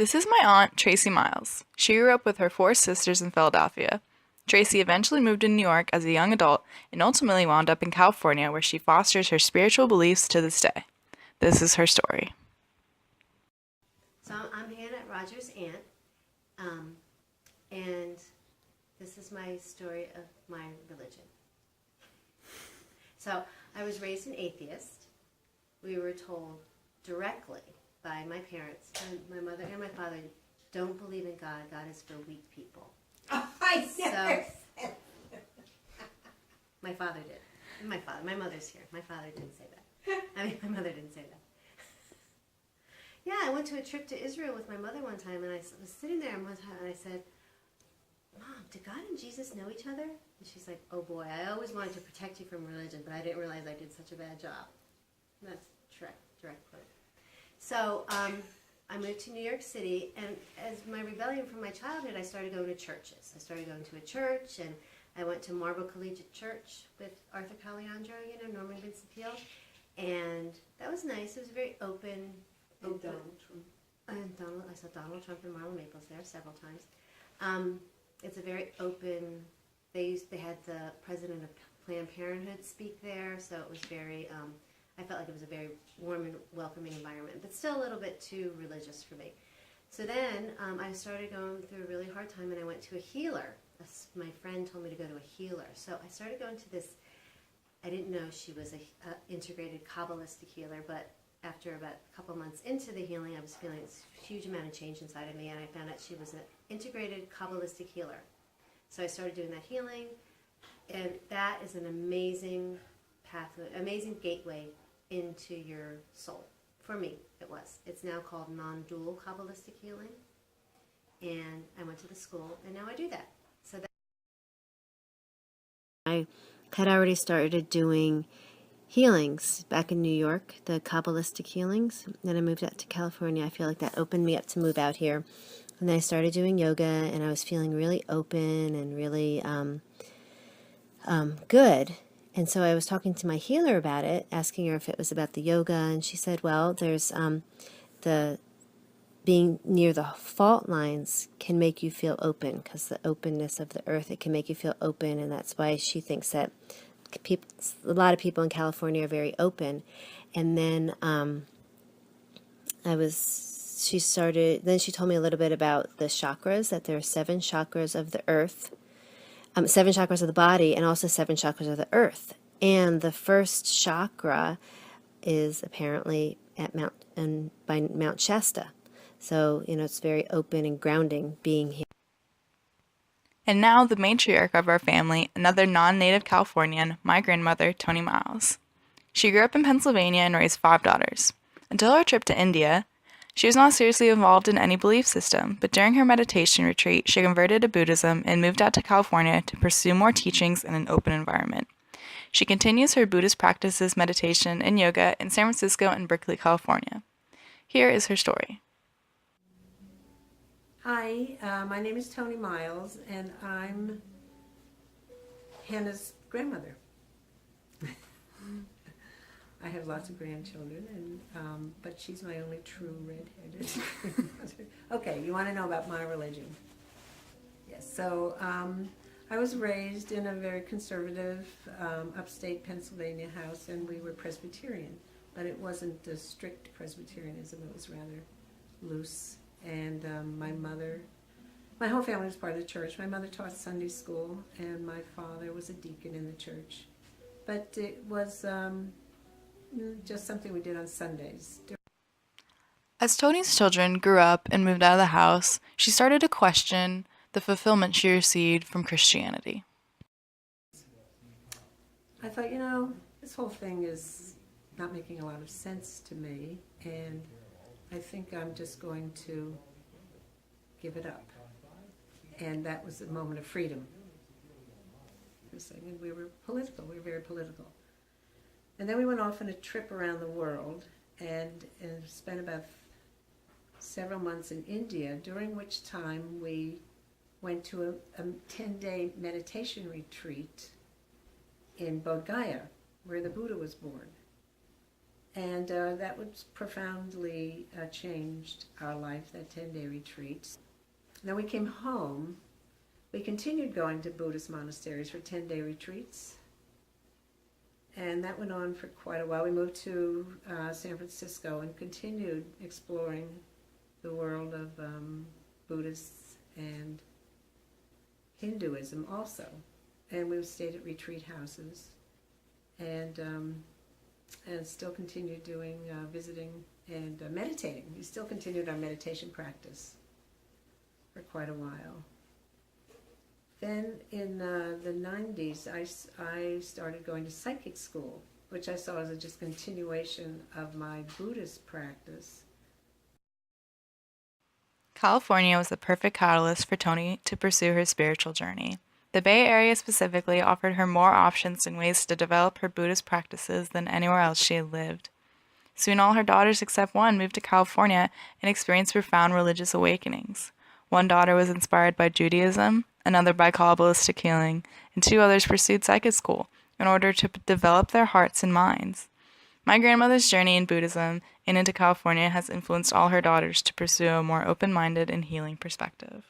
This is my aunt, Tracy Miles. She grew up with her four sisters in Philadelphia. Tracy eventually moved to New York as a young adult and ultimately wound up in California, where she fosters her spiritual beliefs to this day. This is her story. So I'm Hannah Rogers' aunt, and this is my story of my religion. So I was raised an atheist. We were told directly by my parents, and my mother and my father, don't believe in God. God is for weak people. Oh, I never said My father did. My mother's here. My father didn't say that. My mother didn't say that. Yeah, I went to a trip to Israel with my mother one time, and I was sitting there one time, and I said, Mom, do God and Jesus know each other? And she's like, oh boy, I always wanted to protect you from religion, but I didn't realize I did such a bad job. And that's direct quote. So I moved to New York City, and as my rebellion from my childhood, I started going to churches. I started going to a church, and I went to Marble Collegiate Church with Arthur Caliandro, Norman Vincent Peale, and that was nice. It was very open. Donald Trump. I saw Donald Trump and Marlon Maples there several times. It's a very open. They had the president of Planned Parenthood speak there, so it was very. I felt like it was a very warm and welcoming environment, but still a little bit too religious for me. So then I started going through a really hard time, and I went to a healer. My friend told me to go to a healer, so I started going to this. I didn't know she was a integrated Kabbalistic healer, but after about a couple months into the healing, I was feeling this huge amount of change inside of me, and I found out she was an integrated Kabbalistic healer. So I started doing that healing, and that is an amazing pathway, amazing gateway into your soul. For me, it was. It's now called non-dual Kabbalistic healing, and I went to the school, and now I do that. So that I had already started doing healings back in New York, the Kabbalistic healings. Then I moved out to California. I feel like that opened me up to move out here. And then I started doing yoga, and I was feeling really open and really good. And so I was talking to my healer about it, asking her if it was about the yoga, and she said, well, there's the being near the fault lines can make you feel open, because the openness of the earth, it can make you feel open, and that's why she thinks that a lot of people in California are very open. And then she told me a little bit about the chakras, that there are 7 chakras of the earth, 7 chakras of the body, and also 7 chakras of the earth. And the first chakra is apparently by Mount Shasta. So, it's very open and grounding being here. And now the matriarch of our family, another non-native Californian, my grandmother, Toni Miles. She grew up in Pennsylvania and raised 5 daughters. Until her trip to India, she was not seriously involved in any belief system, but during her meditation retreat, she converted to Buddhism and moved out to California to pursue more teachings in an open environment. She continues her Buddhist practices, meditation, and yoga in San Francisco and Berkeley, California. Here is her story. Hi, my name is Toni Miles, and I'm Hannah's grandmother. I have lots of grandchildren, but she's my only true redheaded grandmother. Okay, you want to know about my religion? Yes, so I was raised in a very conservative upstate Pennsylvania house, and we were Presbyterian, but it wasn't a strict Presbyterianism, it was rather loose. And my whole family was part of the church. My mother taught Sunday school, and my father was a deacon in the church. But it was just something we did on Sundays. As Toni's children grew up and moved out of the house, she started to question the fulfillment she received from Christianity. I thought, this whole thing is not making a lot of sense to me, and I think I'm just going to give it up. And that was a moment of freedom. And we were political. We were very political. And then we went off on a trip around the world and spent about several months in India, during which time we went to a 10-day meditation retreat in Bodh Gaya, where the Buddha was born. And that was profoundly changed our life, that 10-day retreat. Then we came home. We continued going to Buddhist monasteries for 10-day retreats. And that went on for quite a while. We moved to San Francisco and continued exploring the world of Buddhists and Hinduism also. And we stayed at retreat houses and still continued doing visiting and meditating. We still continued our meditation practice for quite a while. Then in the 90s, I started going to psychic school, which I saw as a just continuation of my Buddhist practice. California was the perfect catalyst for Toni to pursue her spiritual journey. The Bay Area specifically offered her more options and ways to develop her Buddhist practices than anywhere else she had lived. Soon all her daughters except one moved to California and experienced profound religious awakenings. One daughter was inspired by Judaism, another by Kabbalistic healing, and two others pursued psychic school in order to develop their hearts and minds. My grandmother's journey in Buddhism and into California has influenced all her daughters to pursue a more open-minded and healing perspective.